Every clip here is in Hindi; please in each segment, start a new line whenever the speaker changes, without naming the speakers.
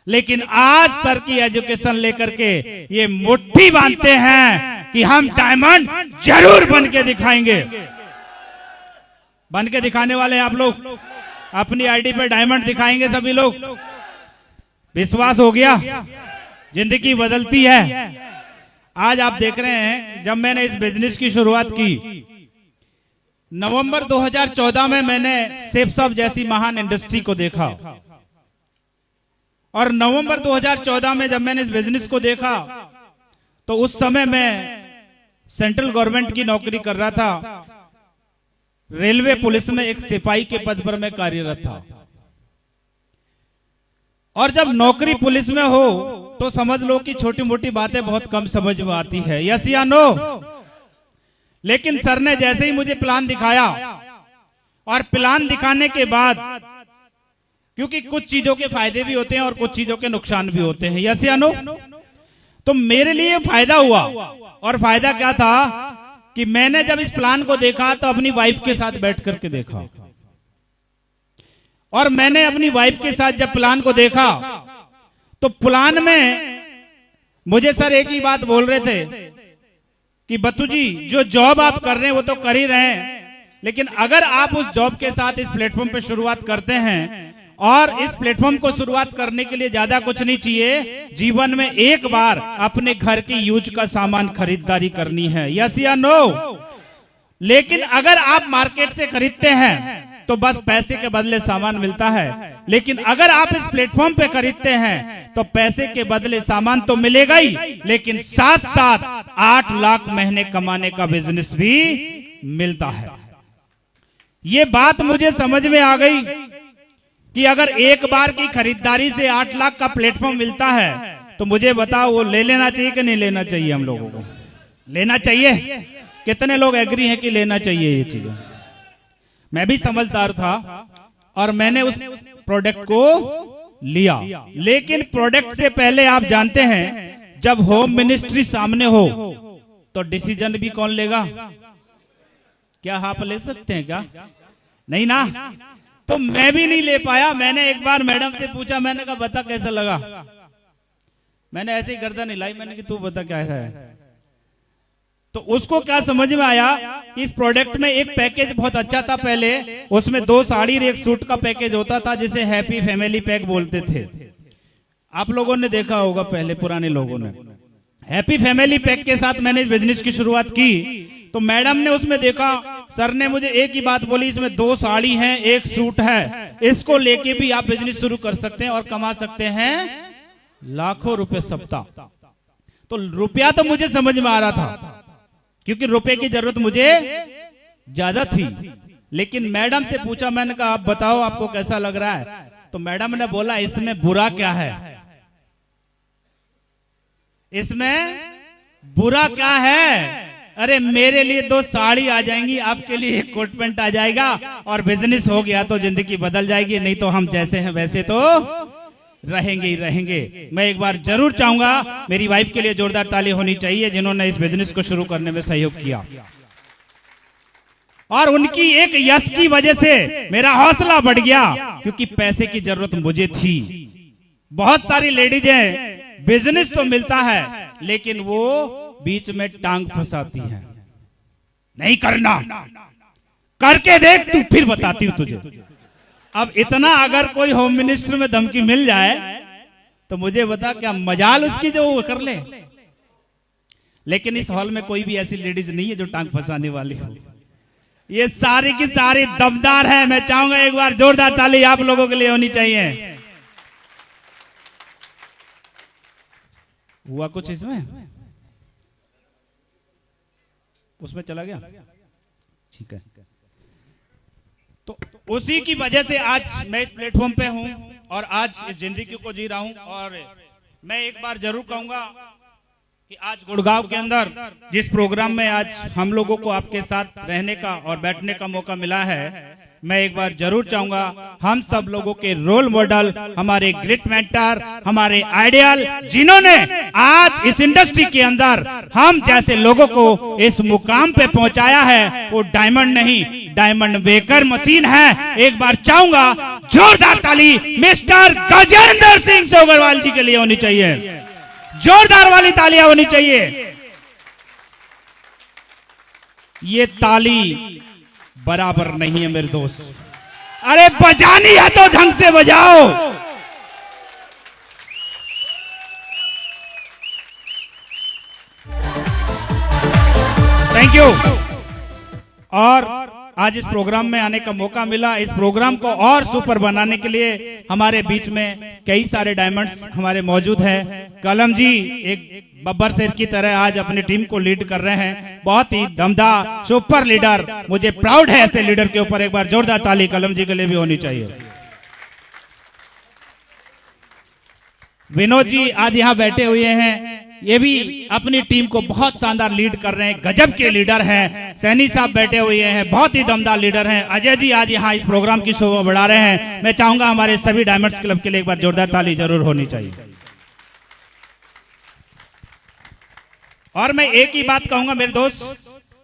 लेकिन आज सर की एजुकेशन लेकर के ये मुट्ठी बांधते हैं कि हम डायमंड जरूर बन के दिखाएंगे। बन के दिखाने वाले हैं आप लोग, अपनी आईडी पे डायमंड दिखाएंगे सभी लोग। विश्वास हो गया, जिंदगी बदलती है। आज आप देख रहे हैं, जब मैंने इस बिजनेस की शुरुआत की नवंबर 2014 में, मैंने सेफ सब जैसी महान इंडस्ट्री को देखा। और नवंबर 2014 में जब मैंने इस बिजनेस को देखा तो उस समय मैं सेंट्रल गवर्नमेंट की नौकरी कर रहा था। रेलवे पुलिस में एक सिपाही के पद पर मैं कार्यरत था। और जब नौकरी पुलिस में हो तो समझ लो कि छोटी मोटी बातें बहुत कम समझ में आती है, यस या नो। लेकिन सर ने जैसे ही मुझे प्लान दिखाया, और प्लान दिखाने के बाद, क्योंकि कुछ चीजों के फायदे भी होते हैं और कुछ चीजों के नुकसान भी होते हैं, यस या नो, तो मेरे लिए फायदा हुआ। और फायदा क्या था कि मैंने जब इस प्लान को देखा तो अपनी वाइफ के साथ बैठ करके देखा। और मैंने अपनी वाइफ के साथ जब प्लान को देखा तो प्लान में मुझे सर एक ही बात बोल रहे थे कि बत्तू जी, जो जॉब आप कर रहे हैं वो तो कर ही रहे हैं, लेकिन अगर आप उस जॉब के साथ इस प्लेटफॉर्म पे शुरुआत करते हैं, और इस प्लेटफॉर्म को शुरुआत करने के लिए ज्यादा कुछ नहीं चाहिए, जीवन में एक बार अपने घर की यूज का सामान खरीदारी करनी है, यस या नो। लेकिन अगर आप मार्केट से खरीदते हैं तो बस पैसे के बदले सामान मिलता है, लेकिन अगर आप इस प्लेटफॉर्म पे खरीदते हैं तो पैसे के बदले सामान तो मिलेगा ही, लेकिन साथ साथ 8 लाख महीने कमाने का बिजनेस भी मिलता है। ये बात मुझे समझ में आ गई कि अगर एक बार की खरीदारी से 8 लाख का प्लेटफॉर्म मिलता है तो मुझे बताओ, वो ले लेना चाहिए कि नहीं लेना चाहिए? हम लोगों को लेना चाहिए। कितने लोग एग्री हैं कि लेना चाहिए ये चीजें? मैं भी समझदार था और मैंने उस प्रोडक्ट को लिया। लेकिन प्रोडक्ट से पहले आप जानते हैं, जब होम मिनिस्ट्री सामने हो तो डिसीजन भी कौन लेगा? क्या आप ले सकते हैं क्या? नहीं ना। तो मैं भी नहीं ले पाया। मैंने एक बार मैडम से पूछा, मैंने कहा बता कैसा लगा? मैंने ऐसे ही गर्दन हिलाई, मैंने कहा तू बता क्या है। तो उसको क्या समझ में आया, इस प्रोडक्ट में एक पैकेज बहुत अच्छा था पहले, उसमें 2 साड़ी और 1 सूट का पैकेज होता था, जिसे हैप्पी फैमिली पैक बोलते थे। आप लोगों ने देखा होगा, पहले पुराने लोगों ने। हैप्पी फैमिली पैक के साथ मैंने इस बिजनेस की शुरुआत की। तो मैडम ने उसमें देखा, सर ने मुझे एक ही बात बोली, इसमें 2 साड़ी हैं, 1 सूट है, इसको लेके भी आप बिजनेस शुरू कर सकते हैं और कमा सकते हैं लाखों रुपए सप्ताह। तो रुपया तो मुझे समझ में आ रहा था, क्योंकि रुपए की जरूरत मुझे ज्यादा थी। लेकिन मैडम से पूछा, मैंने कहा आप बताओ आपको कैसा लग रहा है? तो मैडम ने बोला, इसमें बुरा क्या है? इसमें बुरा क्या है? अरे मेरे लिए 2 साड़ी आ जाएंगी, आपके लिए 1 कोट पैंट आ जाएगा, और बिजनेस हो गया तो जिंदगी बदल जाएगी। नहीं तो हम जैसे हैं वैसे तो रहेंगे ही रहेंगे। मैं एक बार जरूर चाहूंगा, मेरी वाइफ के लिए जोरदार ताली होनी चाहिए, जिन्होंने इस बिजनेस को शुरू करने में सहयोग किया। और उनकी एक यश की वजह से मेरा हौसला बढ़ गया, क्योंकि पैसे की जरूरत मुझे थी। बहुत सारी लेडीज हैं, बिजनेस तो मिलता है लेकिन वो बीच में टांग फंसाती है। नहीं करना, करके देख तू, फिर बताती हूं तुझे। अब इतना अगर कोई होम मिनिस्टर में धमकी मिल जाए तो मुझे बता क्या मजाल उसकी जो वो कर ले। लेकिन इस हॉल में कोई भी ऐसी लेडीज नहीं है जो टांग फंसाने वाली हो। ये सारी की सारी दमदार है। मैं चाहूंगा एक बार जोरदार ताली आप लोगों के लिए होनी चाहिए। हुआ कुछ इसमें? उसमें चला गया? ठीक है। तो उसी की वजह से आज मैं इस प्लेटफॉर्म पे हूं और आज इस जिंदगी को जी रहा हूं। और मैं एक बार जरूर कहूंगा कि आज गुड़गांव के अंदर जिस प्रोग्राम में आज हम लोगों को आपके साथ रहने का और बैठने का मौका मिला है, मैं एक बार जरूर चाहूंगा, हम सब लोगों के रोल मॉडल, हमारे ग्रेट मेंटर, हमारे आइडियल, जिन्होंने आज इस इंडस्ट्री के अंदर हम जैसे लोगों को इस मुकाम पे पहुंचाया है, वो डायमंड नहीं, डायमंड मेकर मशीन है। एक बार चाहूंगा जोरदार ताली मिस्टर गजेंद्र सिंह सोगरवाल जी के लिए होनी चाहिए। जोरदार वाली तालियां होनी चाहिए। ये ताली बराबर नहीं है मेरे दोस्त। अरे बजानी है तो ढंग से बजाओ। Thank you. और आज इस प्रोग्राम में आने का मौका मिला। इस प्रोग्राम को और सुपर बनाने के लिए हमारे बीच में कई सारे डायमंड्स हमारे मौजूद हैं। कलम जी एक बब्बर शेर की तरह आज अपनी टीम को लीड कर रहे हैं। बहुत ही दमदार सुपर लीडर। मुझे प्राउड है ऐसे लीडर के ऊपर। एक बार जोरदार ताली कलम जी के लिए भी होनी चाहिए। विनोद जी आज यहाँ बैठे हुए हैं। ये भी अपनी टीम को बहुत शानदार लीड कर रहे हैं। गजब के लीडर हैं। सैनी साहब बैठे हुए हैं, बहुत ही दमदार लीडर हैं। अजय जी आज यहाँ इस प्रोग्राम की शोभा बढ़ा रहे हैं। मैं चाहूंगा हमारे सभी डायमंड्स क्लब के लिए एक बार जोरदार ताली जरूर होनी चाहिए। और मैं एक ही बात कहूंगा मेरे दोस्त,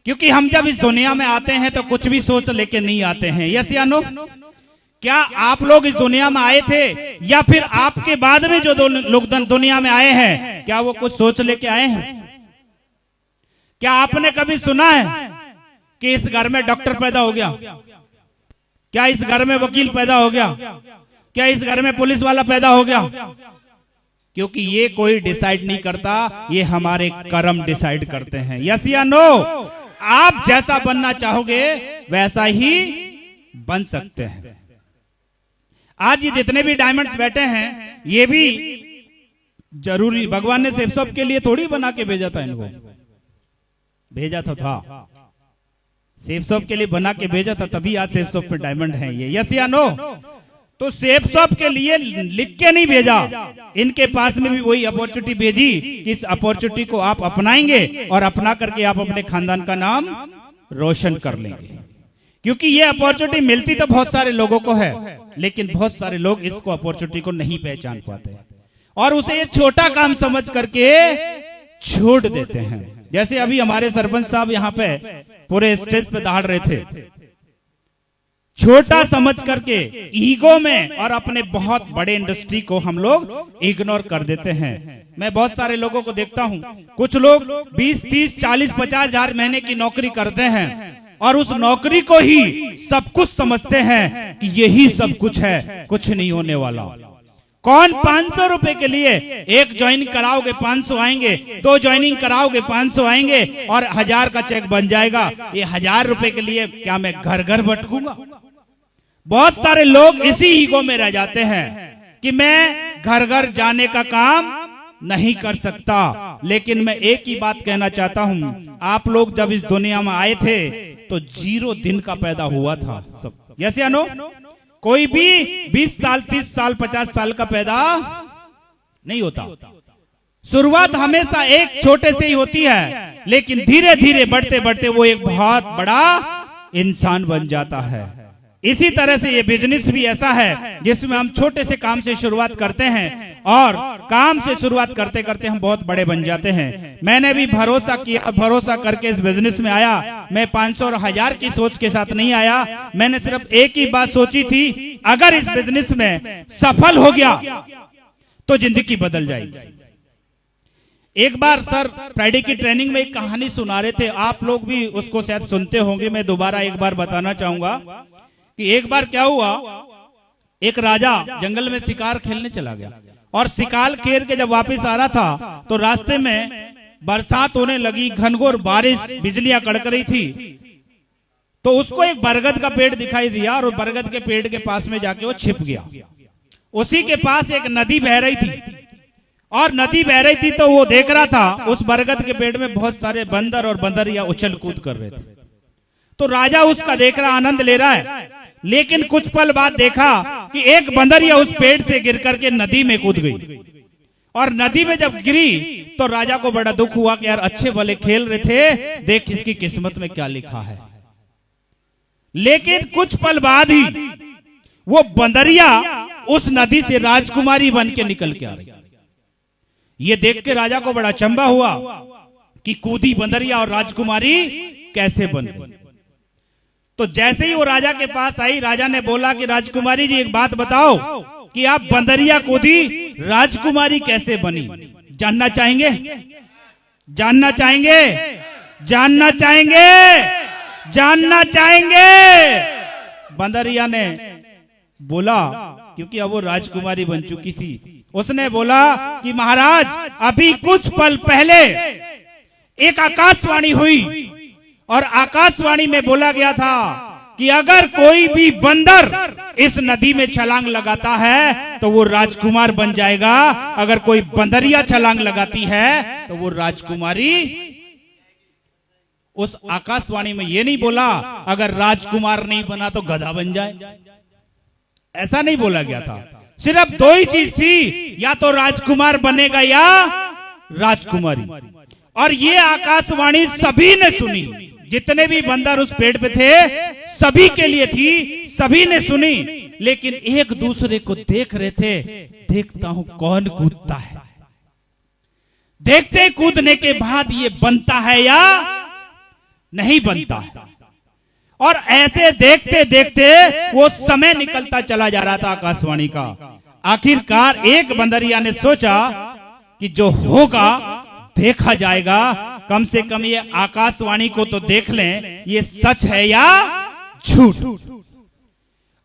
क्योंकि हम जब इस दुनिया में आते हैं तो कुछ भी सोच लेके नहीं आते हैं। यस या नो? क्या आप लोग इस दुनिया में आए थे या फिर आपके बाद में जो लोग दुनिया में आए हैं, क्या वो कुछ सोच लेके आए हैं? क्या आपने कभी सुना है कि इस घर में डॉक्टर पैदा हो गया? क्या इस घर में वकील पैदा हो गया? क्या इस घर में पुलिस वाला पैदा हो गया? क्योंकि ये कोई डिसाइड नहीं करता, ये हमारे कर्म डिसाइड करते हैं। यस या नो? आप जैसा बनना चाहोगे वैसा ही बन सकते हैं। आज ये जितने भी डायमंड्स बैठे हैं ये भी जरूरी, भगवान ने सेफ शॉप के लिए थोड़ी बना के भेजा था। इनको भेजा था सेफ शॉप के लिए बना के भेजा था, तभी आज सेफ शॉप पे डायमंड है ये। यस या नो? तो सेफ शॉप के लिए लिख के नहीं भेजा, इनके पास में भी वही अपॉर्चुनिटी भेजी कि इस अपॉर्चुनिटी को आप अपनाएंगे और अपना करके आप अपने खानदान का नाम रोशन कर लेंगे। क्योंकि ये अपॉर्चुनिटी मिलती तो बहुत सारे लोगों को है, लेकिन बहुत सारे लोग इसको अपॉर्चुनिटी को नहीं पहचान पाते और उसे ये छोटा काम समझ करके छोड़ देते हैं। जैसे अभी हमारे सरपंच साहब यहाँ पे पूरे स्टेज पे दहाड़ रहे थे, छोटा समझ करके ईगो में, और अपने बहुत बड़े इंडस्ट्री को हम लोग इग्नोर कर देते हैं। मैं बहुत सारे लोगों को देखता हूँ, कुछ लोग 20, 30, 40, 50 हजार महीने की नौकरी करते हैं और उस नौकरी को ही सब कुछ समझते हैं कि यही सब कुछ है, कुछ नहीं होने वाला। कौन 500 रुपए के लिए एक ज्वाइनिंग कराओगे 500 आएंगे, 2 ज्वाइनिंग कराओगे 500 आएंगे और 1000 का चेक बन जाएगा। ये 1000 रुपए के लिए क्या मैं घर घर भटकूंगा? बहुत सारे लोग इसी ईगो में रह जाते हैं कि मैं घर घर जाने का काम नहीं कर सकता। लेकिन मैं एक ही बात कहना चाहता हूं, आप लोग जब इस दुनिया में आए थे तो 0 दिन का पैदा हुआ था सब। यस या नो? कोई भी 20 साल, 30 साल, 50 साल का पैदा नहीं होता। शुरुआत हमेशा एक छोटे से ही होती है, लेकिन धीरे धीरे बढ़ते बढ़ते वो एक बहुत बड़ा इंसान बन जाता है। इसी तरह से ये बिजनेस भी ऐसा है जिसमें हम छोटे से काम से शुरुआत करते हैं और काम से शुरुआत करते करते हम बहुत बड़े बन जाते हैं। मैंने भी भरोसा किया, भरोसा करके इस बिजनेस में आया। मैं 500 और 1000 की सोच के साथ नहीं आया। मैंने सिर्फ एक ही बात सोची थी, अगर इस बिजनेस में सफल हो गया तो जिंदगी बदल जाएगी। एक बार सर फ्राइडे की ट्रेनिंग में एक कहानी सुना रहे थे, आप लोग भी उसको शायद सुनते होंगे। मैं दोबारा एक बार बताना चाहूंगा कि एक बार क्या हुआ, एक राजा जंगल में शिकार खेलने चला गया और शिकार खेल के जब वापस आ रहा था तो रास्ते में बरसात होने लगी, घनघोर बारिश, बिजलियां कड़क रही थी। तो उसको एक बरगद का पेड़ दिखाई दिया और बरगद के पेड़ के पास में जाके वो छिप गया। उसी के पास एक नदी बह रही थी और नदी बह रही थी तो वो देख रहा था उस बरगद के पेड़ में बहुत सारे बंदर और बंदरिया उछल कूद कर रहे थे। तो राजा उसका देख रहा, आनंद ले रहा है। लेकिन कुछ पल बाद देखा कि एक बंदरिया उस पेड़ से गिर करके नदी में कूद गई और नदी में जब गिरी तो राजा को बड़ा दुख हुआ कि यार अच्छे भले खेल रहे थे, देख इसकी किस्मत में क्या लिखा है। लेकिन कुछ पल बाद ही वो बंदरिया उस नदी से राजकुमारी बन के निकल के आ रही। ये देख के राजा को बड़ा अचंभा हुआ कि कूदी बंदरिया और राजकुमारी कैसे बन गई। तो जैसे ही वो राजा के पास आई, राजा ने बोला कि राजकुमारी जी एक बात बताओ कि आप बंदरिया कूदी राजकुमारी कैसे बनी? जानना चाहेंगे? जानना चाहेंगे? जानना चाहेंगे? जानना चाहेंगे? बंदरिया ने बोला, क्योंकि अब वो राजकुमारी बन चुकी थी, उसने बोला कि महाराज अभी कुछ पल पहले एक आकाशवाणी हुई और आकाशवाणी में बोला गया था कि अगर कोई भी बंदर इस नदी में छलांग लगाता है तो वो राजकुमार बन जाएगा, अगर कोई बंदरिया छलांग लगाती है तो वो राजकुमारी। उस आकाशवाणी में ये नहीं बोला अगर राजकुमार नहीं बना तो गधा बन जाए, ऐसा नहीं बोला गया था। सिर्फ दो ही चीज थी, या तो राजकुमार बनेगा या राजकुमारी। और ये आकाशवाणी सभी ने सुनी, जितने भी बंदर उस पेड़ पे थे सभी के लिए थी, सभी ने सुनी, लेकिन एक दूसरे को देख रहे थे, देखता हूं कौन कूदता है, देखते कूदने के बाद ये बनता है या नहीं बनता है। और ऐसे देखते देखते वो समय निकलता चला जा रहा था आकाशवाणी का। आखिरकार एक बंदरिया ने सोचा कि जो होगा देखा जाएगा, कम से कम ये आकाशवाणी को तो देख लें, ये सच है या झूठ।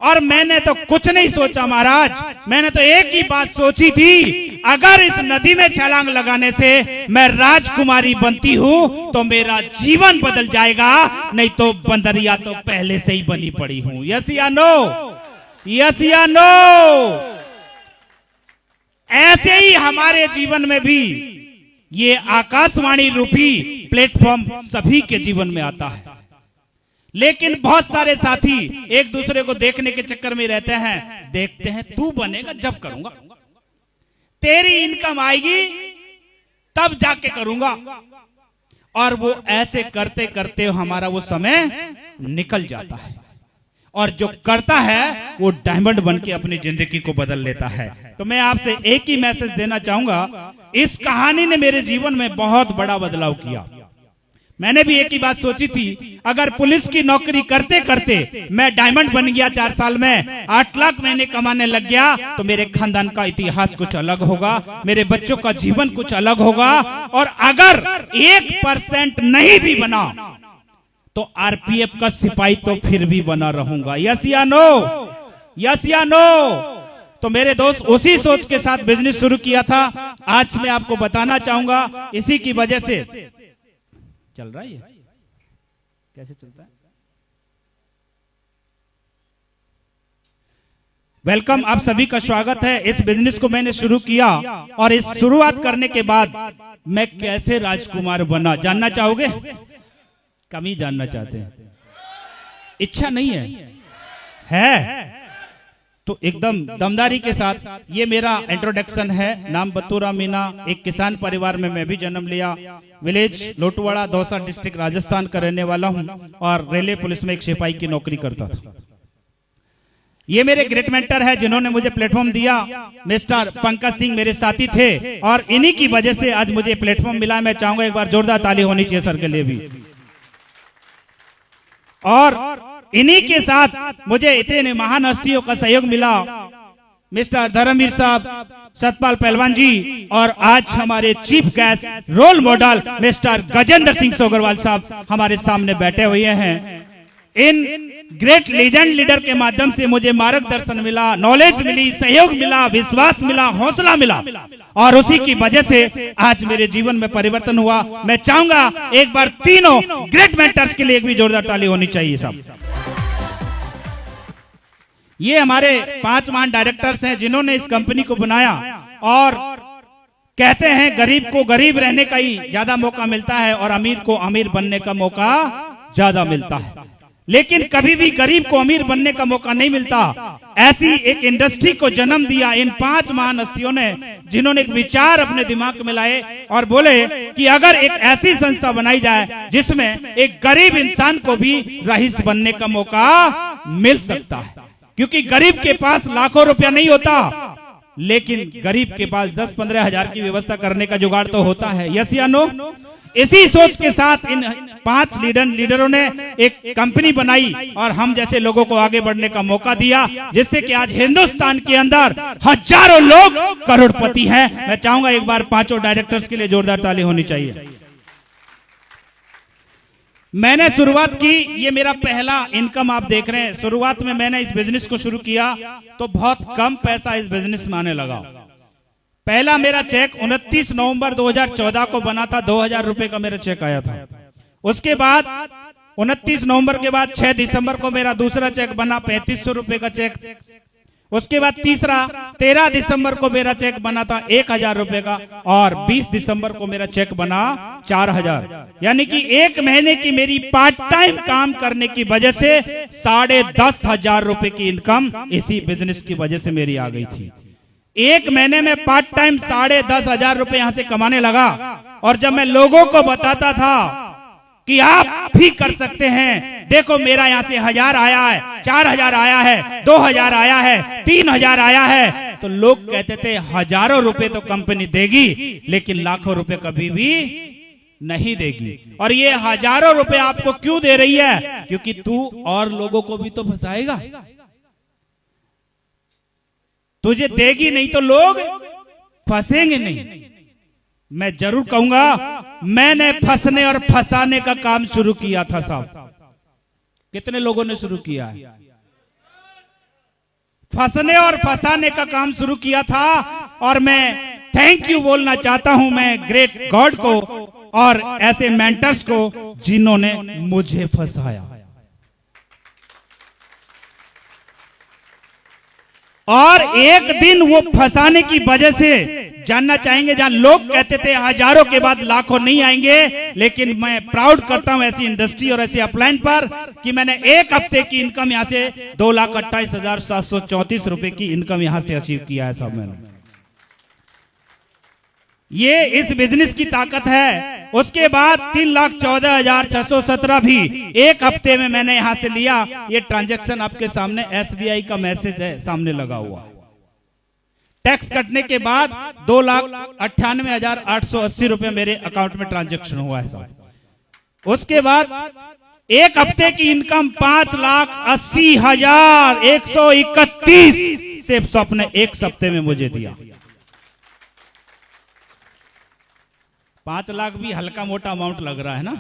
और मैंने तो कुछ नहीं सोचा महाराज, मैंने तो एक ही बात सोची थी, अगर इस नदी में छलांग लगाने से मैं राजकुमारी बनती हूं तो मेरा जीवन बदल जाएगा, नहीं तो बंदरिया तो पहले से ही बनी पड़ी हूं। यस या नो? यस या नो? ऐसे ही हमारे जीवन में भी ये आकाशवाणी रूपी प्लेटफॉर्म सभी के जीवन में आता है, लेकिन बहुत सारे साथी एक दूसरे को देखने के चक्कर में रहते हैं, देखते हैं तू बनेगा जब करूंगा, तेरी इनकम आएगी तब जाके करूंगा, और वो ऐसे करते करते हमारा वो समय निकल जाता है। और जो करता है वो डायमंड बन के अपनी जिंदगी को बदल लेता है। तो मैं आपसे एक ही मैसेज देना चाहूंगा, इस कहानी ने मेरे जीवन में बहुत बड़ा बदलाव किया। मैंने भी एक ही बात सोची थी, अगर पुलिस की नौकरी करते करते मैं डायमंड बन गया, 4 साल में 8 लाख महीने कमाने लग गया, तो मेरे खानदान का इतिहास कुछ अलग होगा, मेरे बच्चों का जीवन कुछ अलग होगा। और अगर 1% नहीं भी बना तो आरपीएफ का सिपाही तो फिर भी बना रहूंगा। यस या नो? यस या नो? तो मेरे दोस्त उसी सोच के साथ बिजनेस शुरू किया था। आज मैं आपको बताना चाहूंगा, इसी की वजह से चल रहा है। ये कैसे चलता है? वेलकम, आप सभी का स्वागत है। इस बिजनेस को मैंने शुरू किया और इस शुरुआत करने के बाद मैं कैसे राजकुमार बना, जानना चाहोगे? कम ही जानना चाहते हैं, इच्छा नहीं है? तो एकदम दमदारी के साथ ये मेरा इंट्रोडक्शन है। नाम बतूरा मीना, एक किसान परिवार में मैं भी जन्म लिया, विलेज लोटवाड़ा, दौसा डिस्ट्रिक्ट, राजस्थान का रहने वाला हूं और रेलवे पुलिस में एक सिपाही की नौकरी करता था। ये मेरे ग्रेट मेंटर है जिन्होंने मुझे प्लेटफॉर्म दिया, मिस्टर पंकज सिंह मेरे साथी थे और इन्हीं की वजह से आज मुझे प्लेटफॉर्म मिला। मैं चाहूंगा एक बार जोरदार ताली होनी चाहिए सर के लिए भी। और इन्हीं के साथ मुझे इतने महान हस्तियों का सहयोग मिला, मिस्टर धर्मवीर साहब, सतपाल पहलवान जी, और आज हमारे chief guest role model mister Gajendra Singh Sogarwal साहब हमारे सामने बैठे हुए हैं। इन ग्रेट लीजेंड लीडर के माध्यम से मुझे मार्गदर्शन मिला, नॉलेज मिली, सहयोग मिला, विश्वास मिला, हौसला मिला, और उसी की वजह से आज मेरे जीवन में परिवर्तन हुआ। मैं चाहूंगा एक बार तीनों ग्रेट मेंटर्स के लिए एक भी जोरदार ताली होनी चाहिए साहब। ये हमारे 5 महान डायरेक्टर्स हैं जिन्होंने इस कंपनी को बनाया, और कहते हैं गरीब को गरीब रहने का ही ज्यादा मौका मिलता है और अमीर को अमीर बनने का मौका ज्यादा मिलता है, लेकिन कभी भी गरीब को अमीर बनने का मौका नहीं मिलता। ऐसी एक इंडस्ट्री को जन्म दिया इन 5 महान हस्तियों ने, जिन्होंने एक विचार अपने दिमाग में लाए और बोले कि अगर एक ऐसी संस्था बनाई जाए जिसमें एक गरीब इंसान को भी रईस बनने का मौका मिल सकता है, क्योंकि गरीब के पास लाखों रुपया नहीं होता, लेकिन गरीब के पास 10-15 हजार की व्यवस्था करने का जुगाड़ तो होता है। यस या नो? इसी सोच के साथ 5 लीडरों ने एक कंपनी बनाई और हम जैसे लोगों को आगे बढ़ने का मौका दिया, जिससे कि आज हिंदुस्तान के अंदर हजारों लोग करोड़पति हैं। मैं चाहूंगा एक बार 5 डायरेक्टर्स के लिए जोरदार ताली होनी चाहिए। मैंने शुरुआत की, ये मेरा पहला इनकम आप देख रहे हैं। शुरुआत में मैंने इस बिजनेस को शुरू किया तो बहुत कम पैसा इस बिजनेस में आने लगा। पहला मेरा चेक 29 नवंबर 2014 को बना था, 2000 रुपए का मेरा चेक आया था। उसके बाद 29 नवंबर के बाद 6 दिसंबर को मेरा दूसरा चेक बना 3500 रुपए का चेक। उसके बाद तीसरा 13 दिसंबर को मेरा चेक बना था 1000 रुपए का, और 20 दिसंबर को मेरा चेक बना 4000। यानी कि 1 महीने की मेरी पार्ट टाइम काम करने की वजह से 10,500 रुपए की इनकम इसी बिजनेस की वजह से मेरी आ गई थी। 1 महीने में पार्ट टाइम 10,500 रुपए यहां से कमाने लगा। और जब मैं लोगों को बताता था कि आप भी कर सकते हैं, देखो मेरा यहां से 1000 आया है, 4000 आया है, 2000 आया है, 3000 आया है, तो लोग कहते थे हजारों रुपए तो कंपनी देगी लेकिन लाखों रुपए कभी भी नहीं देगी। और ये हजारों रुपए आपको क्यों दे रही है? क्योंकि तू और लोगों को भी तो फंसाएगा। तुझे देगी नहीं तो लोग फंसेंगे नहीं। मैं जरूर कहूंगा, मैंने फंसने और फंसाने का काम शुरू किया था साहब। कितने लोगों ने शुरू किया है? फंसने और फंसाने का काम शुरू किया था। और मैं थैंक यू बोलना चाहता हूं मैं ग्रेट गॉड को और ऐसे मेंटर्स को जिन्होंने मुझे फंसाया। और एक दिन वो फंसाने की वजह से जानना चाहेंगे, जहां लोग कहते थे हजारों के बाद लाखों नहीं आएंगे, लेकिन मैं प्राउड करता हूं ऐसी इंडस्ट्री और ऐसी अपलाइन पर कि मैंने 1 हफ्ते की इनकम यहां से 2,28,734 रुपए की इनकम यहां से अचीव किया है साहब मैंने। ये इस बिजनेस की ताकत है। उसके बाद 3,14,617 भी 1 हफ्ते में मैंने यहां से लिया। ये ट्रांजैक्शन आपके सामने SBI का मैसेज है सामने लगा हुआ। टैक्स कटने के बाद 2,98,880 रुपए मेरे अकाउंट में ट्रांजैक्शन हुआ है साहब। उसके बाद 1 हफ्ते की इनकम 5,80,131 से आपने 1 हफ्ते में मुझे दिया। 5 लाख भी हल्का मोटा अमाउंट लग रहा है ना?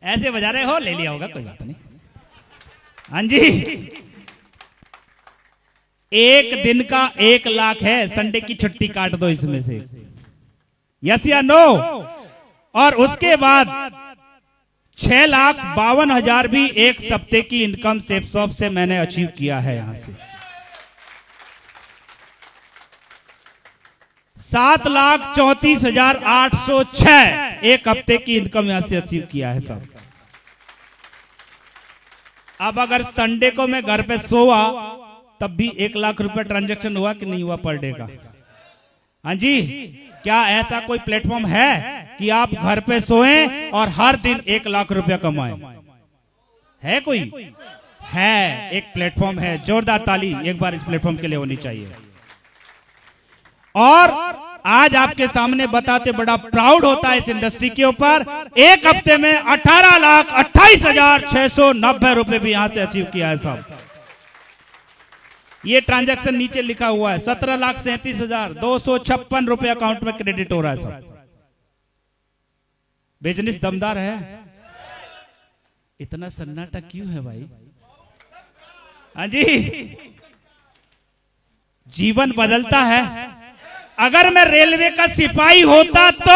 ऐसे बजा रहे हो, ले लिया होगा, कोई बात नहीं। हाँ जी, 1 दिन का 1 लाख है। संडे की छुट्टी काट दो इसमें से, यस या नो? और उसके बाद 6,52,000 भी 1 हफ्ते की इनकम सेफ शॉप से मैंने अचीव किया है। यहां से 7,34,806 1 हफ्ते की इनकम यहां से अचीव किया है साहब। अब अगर संडे को मैं घर पे सोआ तब भी 1 लाख रुपए ट्रांजैक्शन हुआ कि नहीं हुआ पर डे का? हाँ जी, क्या ऐसा कोई प्लेटफॉर्म है कि आप घर पे सोएं और हर दिन 1 लाख रुपया कमाएं? है कोई? है, एक प्लेटफॉर्म है। जोरदार ताली एक बार इस प्लेटफॉर्म के लिए होनी चाहिए। और आज आपके सामने बताते बड़ा प्राउड होता है इस इंडस्ट्री के ऊपर। 1 हफ्ते में 18,28,690 रुपए भी यहां से अचीव किया है साहब। ये ट्रांजैक्शन नीचे लिखा हुआ है 17,37,256 रुपए अकाउंट में क्रेडिट हो रहा है साहब। बिजनेस दमदार है। इतना सन्नाटा क्यों है भाई? हाँ जी, जीवन बदलता है। अगर मैं रेलवे का सिपाही होता तो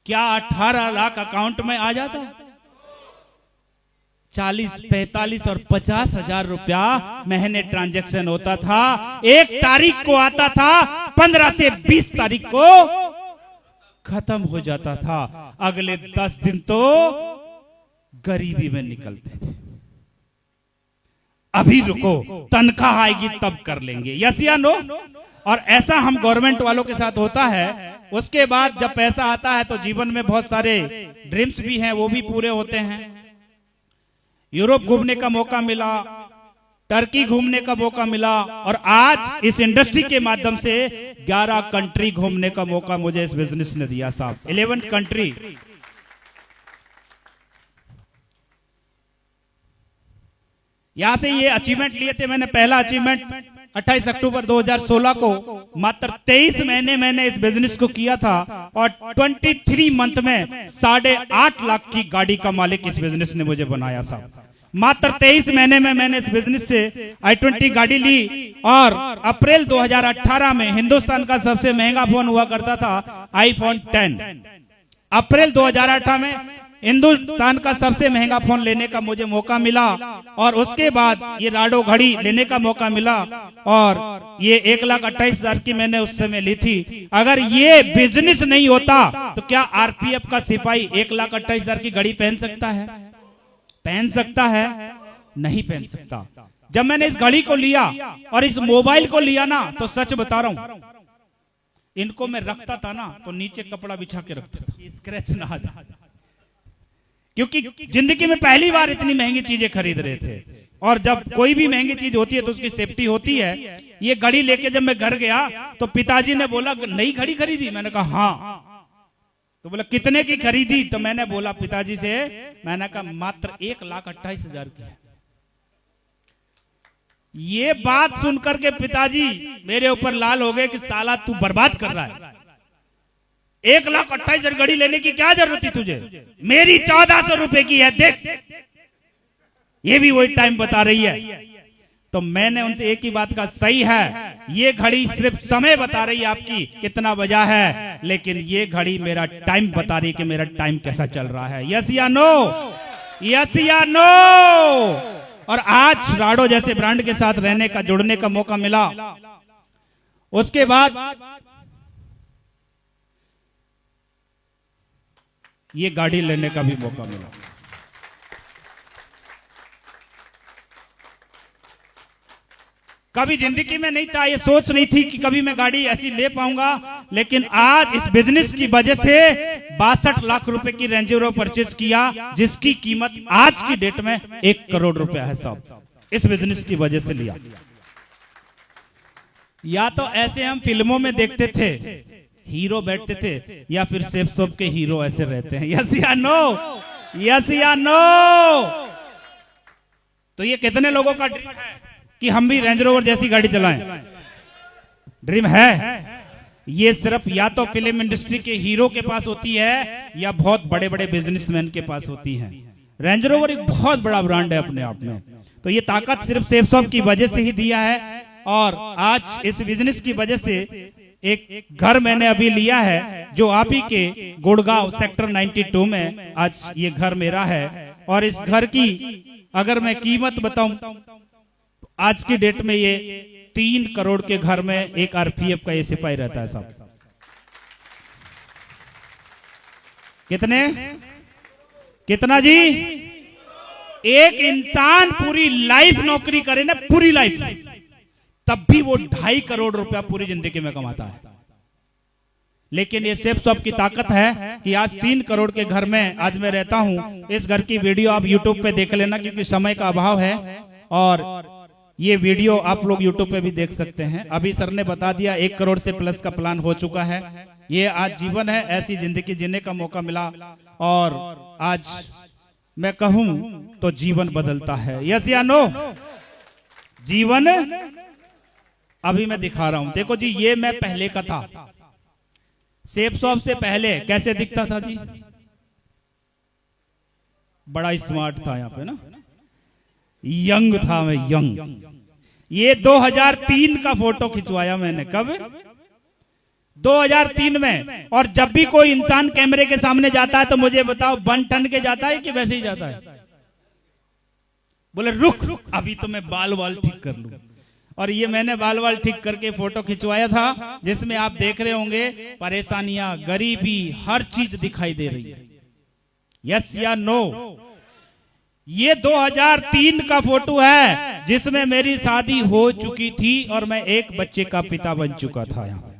क्या 18 लाख अकाउंट में आ जाता? 40, 45 और 50,000 रुपया महीने ट्रांजैक्शन होता था। 1 तारीख को आता था, 15 से 20 तारीख को खत्म हो जाता था। अगले 10 दिन तो गरीबी में निकलते थे। अभी रुको, तनख्वाह आएगी तब कर लेंगे, यस या नो? और ऐसा हम गवर्नमेंट वालों के साथ होता है। उसके बाद जब पैसा आता है तो जीवन में बहुत सारे ड्रीम्स भी हैं, वो भी पूरे होते हैं। यूरोप घूमने का मौका मिला, टर्की घूमने का मौका मिला, और आज इस इंडस्ट्री के माध्यम से 11 कंट्री घूमने का मौका मुझे इस बिजनेस ने दिया साहब। 11 कंट्री यहां से ये अचीवमेंट लिए थे मैंने। पहला अचीवमेंट 28 अक्टूबर 2016 को मात्र 23 महीने मैंने इस बिजनेस को किया था और 23 मंथ में 8.5 लाख की गाड़ी का मालिक इस बिजनेस ने मुझे बनाया था। मात्र 23 महीने में मैंने इस बिजनेस से i20 गाड़ी ली और अप्रैल 2018 में हिंदुस्तान का सबसे महंगा फोन हुआ करता था iPhone 10। अप्रैल 2018 में हिंदुस्तान का सबसे महंगा फोन लेने का मुझे मौका मिला और उसके बाद ये राडो घड़ी लेने का मौका मिला और ये 1,28,000 की मैंने उस समय ली थी। अगर ये बिजनेस नहीं होता तो क्या आरपीएफ का सिपाही 1,28,000 की घड़ी पहन सकता है? पहन सकता है? नहीं पहन सकता। जब मैंने इस घड़ी को लिया और इस मोबाइल को लिया ना, तो सच बता रहा हूं, इनको मैं रखता था ना तो नीचे कपड़ा बिछा के रखता था, स्क्रैच ना आ जाए, क्योंकि जिंदगी में पहली बार इतनी महंगी चीजें खरीद रहे थे। और जब कोई भी महंगी चीज होती है तो उसकी सेफ्टी होती है। ये घड़ी लेके जब मैं घर गया तो पिताजी ने बोला नई घड़ी खरीदी? मैंने कहा हाँ। तो बोला कितने की खरीदी? तो मैंने बोला पिताजी से, मैंने कहा मात्र 1,28,000 की है। ये बात सुनकर के पिताजी मेरे ऊपर लाल हो गए कि साला तू बर्बाद कर रहा है, 1,28,000 घड़ी लेने की क्या जरूरत थी तुझे? मेरी 1,400 रुपए की है, देख। ये भी वही टाइम बता रही है। तो मैंने उनसे एक ही बात कहा, सही है, ये घड़ी सिर्फ समय बता रही है आपकी कितना बजा है, लेकिन ये घड़ी मेरा टाइम बता रही है कि मेरा टाइम कैसा चल रहा है। यस या नो? यस या नो? और आज राडो जैसे ब्रांड के साथ रहने का, जुड़ने का मौका मिला। उसके बाद ये गाड़ी लेने का भी मौका मिला। कभी जिंदगी में नहीं था, ये सोच नहीं थी कि कभी मैं गाड़ी ऐसी ले पाऊंगा, लेकिन आज इस बिजनेस की वजह से 62 लाख रुपए की रेंज रोवर परचेज किया, जिसकी कीमत आज की डेट में 1 करोड़ रुपया है साहब। इस बिजनेस की वजह से लिया। या तो ऐसे हम फिल्मों में देखते थे, हीरो बैठते थे, या फिर सेफ शॉप के हीरो ऐसे रहते हैं। यस या नो? यस या नो? तो ये कितने लोगों का ड्रीम है कि हम भी रेंज रोवर जैसी गाड़ी चलाएं? ड्रीम है। ये सिर्फ या तो फिल्म इंडस्ट्री के हीरो के पास होती है या बहुत बड़े बड़े बिजनेसमैन के पास होती है। रेंज रोवर एक बहुत बड़ा ब्रांड है अपने आप में। तो ये ताकत सिर्फ सेफ शॉप की वजह से ही दिया है। और आज इस बिजनेस की वजह से एक घर मैंने अभी लिया है, जो आप ही के गुड़गांव सेक्टर 92 में आज ये घर मेरा है। और इस घर की अगर मैं कीमत बताऊं तो आज की डेट में ये 3 करोड़ के घर में एक आरपीएफ का ये सिपाही रहता है साहब। कितने? कितना जी? एक इंसान पूरी लाइफ नौकरी करे ना, पूरी लाइफ, तब भी वो 2.5 करोड़ रुपया पूरी जिंदगी में कमाता है। लेकिन ये सेफ शॉप की ताकत है कि आज 3 करोड़ के घर में आज मैं रहता हूं। इस घर की वीडियो आप यूट्यूब पे देख लेना, क्योंकि समय का अभाव है। और ये वीडियो आप लोग यूट्यूब पे भी देख सकते हैं। अभी सर ने बता दिया 1 करोड़ से प्लस का प्लान हो चुका है। ये आज जीवन है, ऐसी जिंदगी जीने का मौका मिला। और आज मैं कहूं तो जीवन बदलता है। यस या नो? जीवन अभी मैं दिखा रहा हूं, देखो जी, ये मैं पहले का था। सेफ शॉप से पहले कैसे दिखता था जी? बड़ा स्मार्ट था यहाँ पे ना, यंग था मैं, यंग। ये 2003 का फोटो खिंचवाया मैंने। कब? 2003 में। और जब भी कोई इंसान कैमरे के सामने जाता है तो मुझे बताओ, बन ठन के जाता है कि वैसे ही जाता है? बोले रुक रुक, अभी तो मैं बाल वाल ठीक कर लूं। और ये मैंने बाल वाल ठीक करके फोटो खिंचवाया था, जिसमें आप देख रहे होंगे परेशानियां, गरीबी, हर चीज दिखाई दे रही है। यस या नो? ये 2003 का फोटो है, जिसमें मेरी शादी हो चुकी थी और मैं एक बच्चे का पिता बन चुका था यहाँ।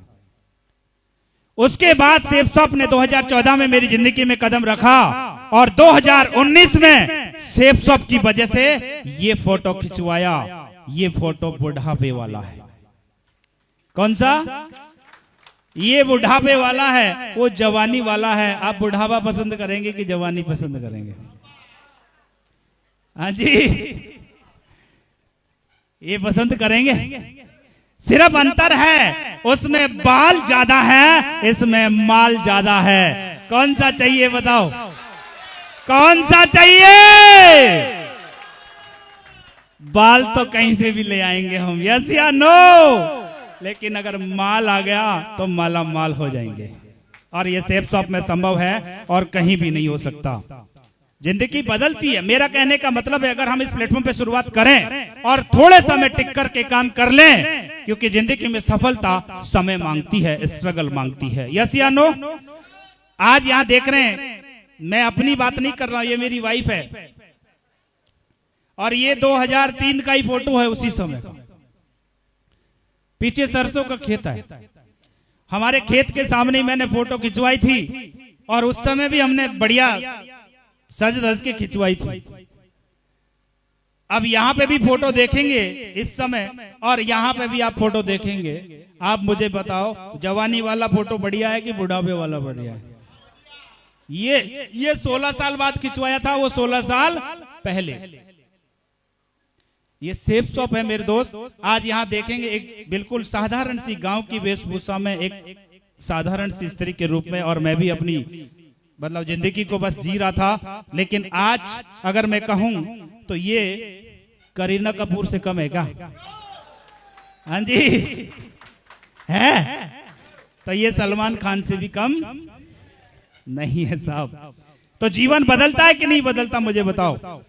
उसके बाद सेफ शॉप ने 2014 में मेरी जिंदगी में कदम रखा और 2019 में सेफ शॉप की वजह से ये फोटो खिंचवाया। ये फोटो बुढ़ापे वाला है। कौन सा? ये बुढ़ापे वाला है, वो जवानी वाला है। आप बुढ़ापा पसंद करेंगे कि जवानी पसंद करेंगे? हाँ जी, ये पसंद करेंगे। सिर्फ अंतर है, उसमें बाल ज्यादा है, इसमें माल ज्यादा है। कौन सा चाहिए बताओ, कौन सा चाहिए? बाल तो कहीं से भी ले आएंगे हम, यस या नो, लेकिन अगर माल आ गया तो माला माल हो जाएंगे। और ये सेफ शॉप में संभव है और कहीं भी नहीं हो सकता। जिंदगी बदलती है, मेरा कहने का मतलब है अगर हम इस प्लेटफॉर्म पे शुरुआत करें और थोड़े समय टिक कर के काम कर लें, क्योंकि जिंदगी में सफलता समय मांगती है, स्ट्रगल मांगती है। यस या नो? आज यहां देख रहे हैं, मैं अपनी बात नहीं कर रहा हूं, ये मेरी वाइफ है और ये 2003 का ही फोटो है, उसी समय का। पीछे सरसों का खेत है, हमारे खेत के सामने मैंने फोटो खिंचवाई थी और उस समय भी हमने बढ़िया सज धज के खिंचवाई थी। अब यहाँ पे भी फोटो देखेंगे इस समय और यहाँ पे भी आप फोटो देखेंगे। आप मुझे बताओ, जवानी वाला फोटो बढ़िया है कि बुढ़ापे वाला बढ़िया है? ये 16 साल बाद खिंचवाया था, वो 16 साल पहले। ये सेफ शॉप है मेरे दोस्त। आज यहाँ देखेंगे एक बिल्कुल साधारण सी गांव की वेशभूषा में एक साधारण सी स्त्री के रूप में, और मैं भी अपनी मतलब जिंदगी को बस जी रहा था। लेकिन आज अगर मैं कहूं तो ये करीना कपूर से कम है क्या? हाँ जी है। तो ये सलमान खान से भी कम नहीं है साहब। तो जीवन बदलता है कि नहीं बदलता, मुझे बताओ।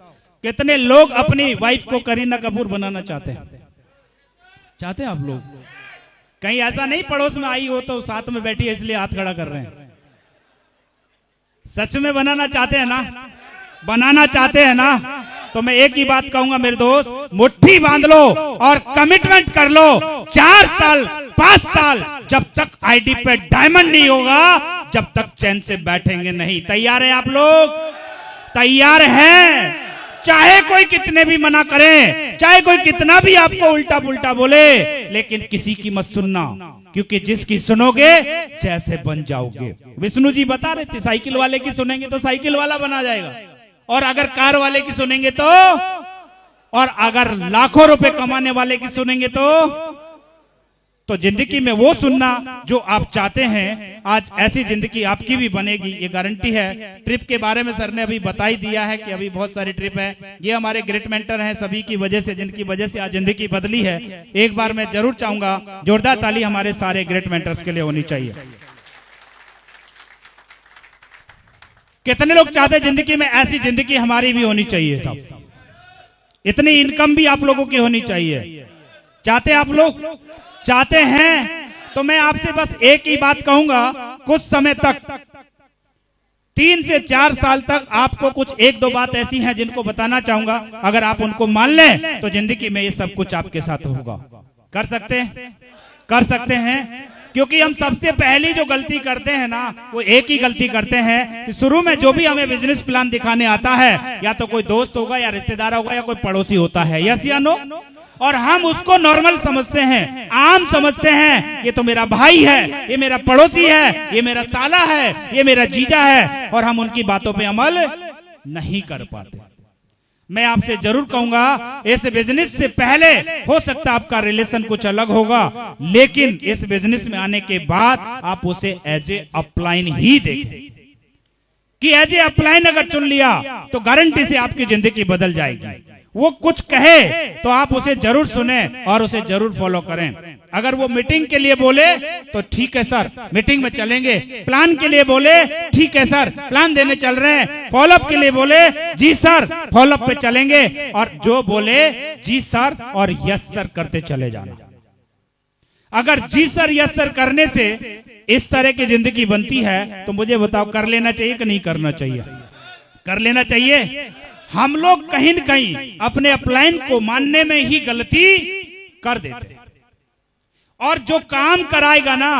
कितने लोग अपनी वाइफ को करीना कपूर बनाना चाहते हैं? चाहते हैं आप लोग? कहीं ऐसा नहीं पड़ोस में आई हो तो साथ में बैठी है इसलिए हाथ खड़ा कर रहे हैं? सच में बनाना चाहते हैं ना? बनाना चाहते हैं ना? तो मैं एक ही बात कहूंगा मेरे दोस्त, मुट्ठी बांध लो और कमिटमेंट कर लो। 4 साल 5 साल जब तक आईडी पे डायमंड नहीं होगा, जब तक चैन से बैठेंगे नहीं। तैयार है आप लोग? तैयार हैं? चाहे कोई कितने भी मना करे, चाहे कोई कितना भी आपको उल्टा पुल्टा बोले, लेकिन किसी की मत सुनना, क्योंकि जिसकी सुनोगे जैसे बन जाओगे। विष्णु जी बता रहे थे, साइकिल वाले की सुनेंगे तो साइकिल वाला बना जाएगा, और अगर कार वाले की सुनेंगे तो, और अगर लाखों रुपए कमाने वाले की सुनेंगे तो जिंदगी में वो सुनना जो आप चाहते हैं। आज ऐसी जिंदगी आपकी भी बनेगी, ये गारंटी है। ट्रिप के बारे में सर ने अभी बता ही दिया है कि अभी बहुत सारी ट्रिप है। ये हमारे ग्रेट मेंटर हैं, सभी की वजह से, जिनकी वजह से आज जिंदगी बदली है। एक बार मैं जरूर चाहूंगा जोरदार ताली हमारे सारे ग्रेट मेंटर्स के लिए होनी चाहिए। कितने लोग चाहते हैं जिंदगी में ऐसी जिंदगी हमारी भी होनी चाहिए साहब? इतनी इनकम भी आप लोगों की होनी चाहिए। चाहते हैं आप लोग? चाहते हैं तो मैं आपसे बस एक ही बात कहूंगा, कुछ समय तक 3 से 4 साल तक आपको कुछ 1-2 बात ऐसी हैं जिनको बताना चाहूंगा। अगर आप उनको मान लें तो जिंदगी में ये सब कुछ आपके साथ होगा। कर सकते हैं? कर सकते हैं? क्योंकि हम सबसे पहली जो गलती करते हैं ना, वो एक ही गलती करते हैं कि शुरू में जो भी हमें बिजनेस प्लान दिखाने आता है, या तो कोई दोस्त होगा या रिश्तेदार होगा या कोई पड़ोसी होता है, यस या नो, और हम उसको नॉर्मल समझते हैं, आम समझते हैं। ये तो मेरा भाई है, ये मेरा पड़ोसी है, ये मेरा साला है, ये मेरा जीजा है, और हम उनकी बातों पे अमल नहीं कर पाते। मैं आपसे जरूर कहूंगा, इस बिजनेस से पहले हो सकता है आपका रिलेशन कुछ अलग होगा, लेकिन इस बिजनेस में आने के बाद आप उसे एज ए अपलाइन ही देखें कि एज ए अपलाइन अगर चुन लिया तो गारंटी से आपकी जिंदगी बदल जाएगी। वो कुछ कहे तो आप उसे जरूर सुने और उसे जरूर फॉलो करें। अगर वो मीटिंग के लिए बोले तो ठीक है सर, मीटिंग में चलेंगे। प्लान के लिए बोले, ठीक है सर, प्लान देने चल रहे हैं। फॉलोअप के लिए बोले, जी सर, फॉलोअप पे चलेंगे। और जो बोले जी सर और यस सर करते चले जाना। अगर जी सर यस सर करने से इस तरह की जिंदगी बनती है तो मुझे बताओ, कर लेना चाहिए कि नहीं करना चाहिए? कर लेना चाहिए। हम लोग कहीं न कहीं अपने अपलाइन को मानने में ही गलती कर देते हैं, और जो काम कराएगा ना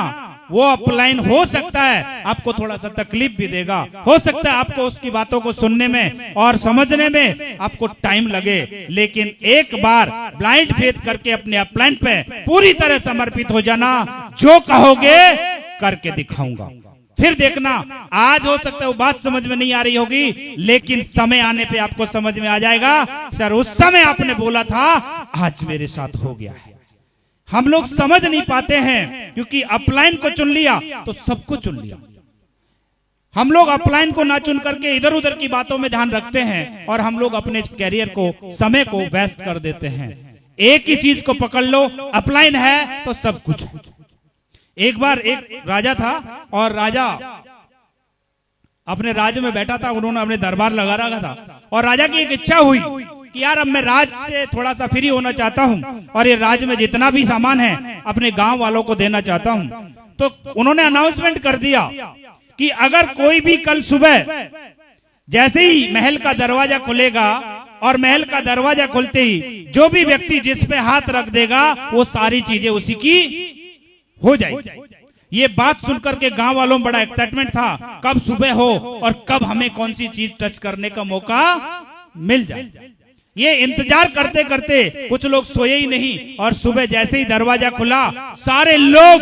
वो अपलाइन हो सकता है आपको थोड़ा सा तकलीफ भी देगा, हो सकता है आपको उसकी बातों को सुनने में और समझने में आपको टाइम लगे, लेकिन एक बार ब्लाइंड फेथ करके अपने अपलाइन पे पूरी तरह समर्पित हो जाना। जो कहोगे करके दिखाऊंगा, फिर देखना, आज हो सकता है वो बात समझ में नहीं आ रही होगी, लेकिन समय आने पे आपको समझ में आ जाएगा, सर उस समय आपने बोला था, आज मेरे साथ हो गया है। हम लोग समझ नहीं पाते हैं, क्योंकि अपलाइन को चुन लिया तो सबको चुन लिया। हम लोग अपलाइन को ना चुन करके इधर उधर की बातों में ध्यान रखते हैं, और हम लोग अपने कैरियर को, समय को वेस्ट कर देते हैं। एक ही चीज को पकड़ लो, अपलाइन है तो सब कुछ। एक बार एक राजा था, और राजा अपने राज्य में बैठा था, उन्होंने अपने दरबार लगा रखा था, और राजा की एक इच्छा हुई कि यार अब मैं राज से थोड़ा सा फ्री होना चाहता हूं, और ये राज्य में जितना भी सामान है अपने गांव वालों को देना चाहता हूं। तो उन्होंने अनाउंसमेंट कर दिया कि अगर कोई भी कल सुबह जैसे ही महल का दरवाजा खुलेगा, और महल का दरवाजा खुलते ही जो भी व्यक्ति जिस पे हाथ रख देगा, वो सारी चीजें उसी की हो जाएगी। ये बात सुनकर के गांव वालों में बड़ा एक्साइटमेंट था, कब सुबह हो और कब हमें कौन सी चीज टच करने का मौका मिल जाए। ये इंतजार करते करते कुछ लोग सोए ही नहीं, और सुबह जैसे ही दरवाजा खुला, सारे लोग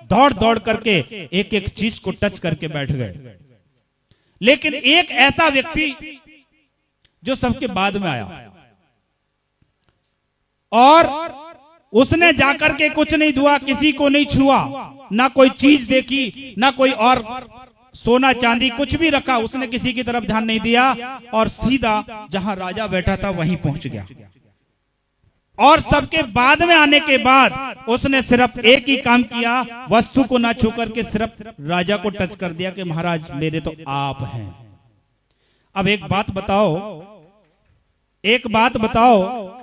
दौड़ दौड़ करके एक एक चीज को टच करके बैठ गए। लेकिन एक ऐसा व्यक्ति जो सबके बाद में आया, और उसने जाकर के कुछ नहीं धुआ, किसी को नहीं छुआ, ना कोई चीज देखी, ना कोई और सोना चांदी कुछ भी रखा, उसने किसी की तरफ ध्यान नहीं दिया, और सीधा जहां राजा बैठा था वहीं पहुंच गया। और सबके बाद में आने के बाद उसने सिर्फ एक ही काम किया, वस्तु को ना छू करके सिर्फ राजा को टच कर दिया कि महाराज मेरे तो आप हैं। अब एक बात बताओ,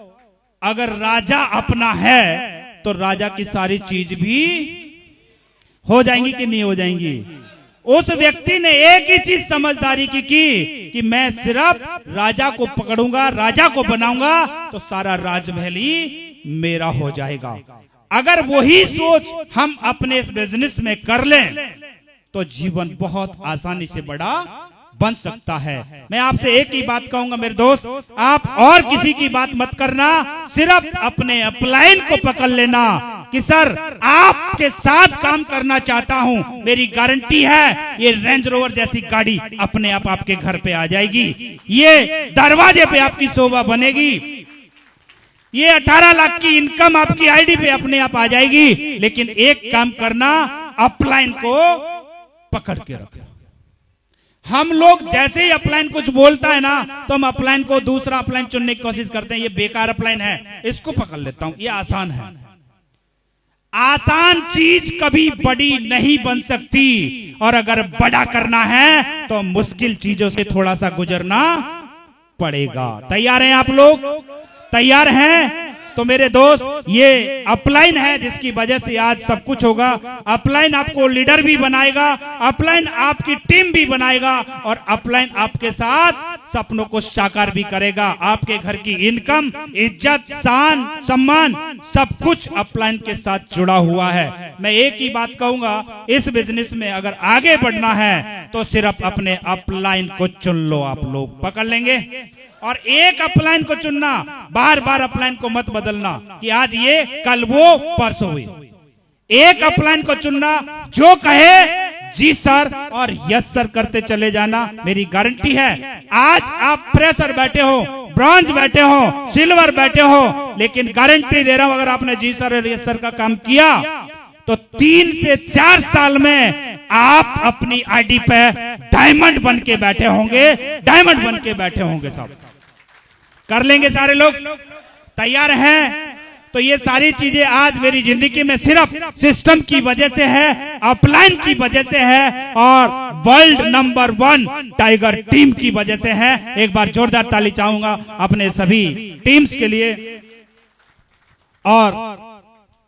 अगर राजा अपना है तो राजा की सारी चीज भी हो जाएंगी कि नहीं हो जाएंगी? उस व्यक्ति ने एक ही चीज समझदारी की कि मैं सिर्फ राजा को पकड़ूंगा, राजा को बनाऊंगा तो सारा राजमहल ही मेरा हो जाएगा। अगर वही सोच हम अपने इस बिजनेस में कर लें तो जीवन बहुत आसानी से बड़ा बन सकता है। मैं आपसे एक ही बात कहूंगा मेरे दोस्त, आप और किसी की बात मत करना, सिर्फ अपने अपलाइन को पकड़ लेना कि सर आपके साथ काम करना चाहता हूं, मेरी गारंटी है ये रेंज रोवर जैसी गाड़ी अपने आप आपके घर पे आ जाएगी, ये दरवाजे पे आपकी शोभा बनेगी, ये 18 लाख की इनकम आपकी आईडी पे अपने आप आ जाएगी। लेकिन एक काम करना, अपलाइन को पकड़ के रखो। हम लोग जैसे ही अपलाइन कुछ बोलता है ना, तो हम अपलाइन को दूसरा अपलाइन चुनने की कोशिश करते हैं, ये बेकार अपलाइन है, इसको पकड़ लेता हूं, ये आसान है। आसान चीज कभी बड़ी नहीं बन सकती, और अगर बड़ा करना है तो मुश्किल चीजों से थोड़ा सा गुजरना पड़ेगा। तैयार हैं आप लोग? तैयार हैं? तो मेरे दोस्त, ये अपलाइन है जिसकी वजह से आज सब कुछ होगा। अपलाइन आपको लीडर भी बनाएगा, अपलाइन आपकी टीम भी बनाएगा, और अपलाइन आपके साथ सपनों को साकार भी करेगा। आपके घर की इनकम, इज्जत, शान, सम्मान सब कुछ अपलाइन के साथ जुड़ा हुआ है। मैं एक ही बात कहूंगा, इस बिजनेस में अगर आगे बढ़ना है तो सिर्फ अपने अपलाइन को चुन लो। आप लोग पकड़ लेंगे, और एक अपलाइन को चुनना, बार बार अपलाइन को मत बदलना कि आज ये कल वो परसों हुई। एक अपलाइन को चुनना, जो कहे जी सर और यस सर करते चले जाना। मेरी गारंटी है, आज आप प्रेशर बैठे हो, ब्रॉन्ज बैठे हो, सिल्वर बैठे हो, लेकिन गारंटी दे रहा हूं अगर आपने जी सर और यस सर का काम किया तो 3 से 4 साल में आप अपनी आईडी पे डायमंड बन के बैठे होंगे, डायमंड बन के बैठे होंगे। सब कर लेंगे सारे लोग? तैयार हैं? तो ये सारी चीजें आज मेरी जिंदगी में सिर्फ सिस्टम की वजह से है, अपलाइन की वजह से है, और वर्ल्ड नंबर 1 टाइगर टीम की वजह से है। एक बार जोरदार ताली चाहूंगा अपने सभी टीम्स के लिए। और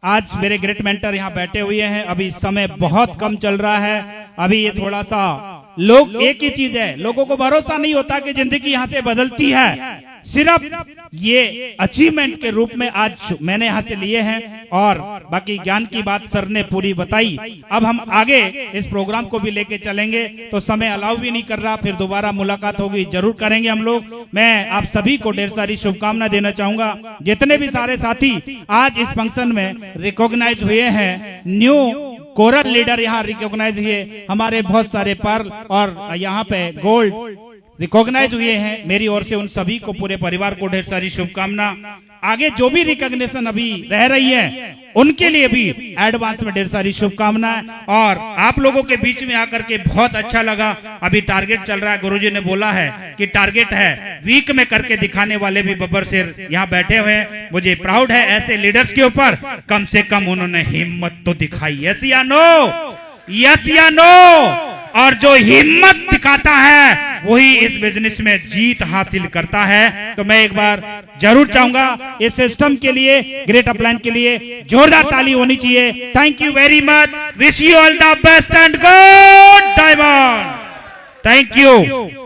आज मेरे ग्रेट मेंटर यहाँ बैठे हुए हैं। अभी समय बहुत कम चल रहा है, अभी ये थोड़ा सा लोग, एक ही चीज है, लोगों को भरोसा नहीं होता कि जिंदगी यहाँ से बदलती है। सिर्फ ये अचीवमेंट के रूप में आज मैंने यहाँ से लिए हैं, और बाकी ज्ञान की बात सर ने पूरी बताई। अब हम आगे इस प्रोग्राम को भी लेके चलेंगे, तो समय अलाउ भी नहीं कर रहा, फिर दोबारा मुलाकात होगी, जरूर करेंगे हम लोग। मैं आप सभी को ढेर सारी शुभकामना देना चाहूंगा। जितने भी सारे साथी आज इस फंक्शन में रिकॉग्नाइज हुए हैं, न्यू कोरल लीडर यहाँ रिकॉग्नाइज हुए, हमारे बहुत सारे पर्ल और यहाँ पे गोल्ड रिकॉग्नाइज हुए हैं। मेरी ओर से उन सभी को, पूरे परिवार को ढेर सारी शुभकामना। आगे जो भी रिकॉग्निशन अभी रह रही है उनके लिए भी एडवांस में ढेर सारी शुभकामनाएं। और आप लोगों के बीच में आकर के बहुत अच्छा लगा। अभी टारगेट चल रहा है, गुरुजी ने बोला है कि टारगेट है, वीक में करके दिखाने वाले भी बब्बर शेर यहाँ बैठे हुए हैं। मुझे प्राउड है ऐसे लीडर्स के ऊपर, कम से कम उन्होंने हिम्मत तो दिखाई। यस या नो? यस या नो? और जो हिम्मत दिखाता है वही इस बिजनेस में जीत हासिल करता है। तो मैं एक बार जरूर चाहूंगा इस सिस्टम के लिए, ग्रेट अपलाइन के लिए जोरदार ताली होनी चाहिए। Thank you very much, wish you all the best and good diamond. Thank you.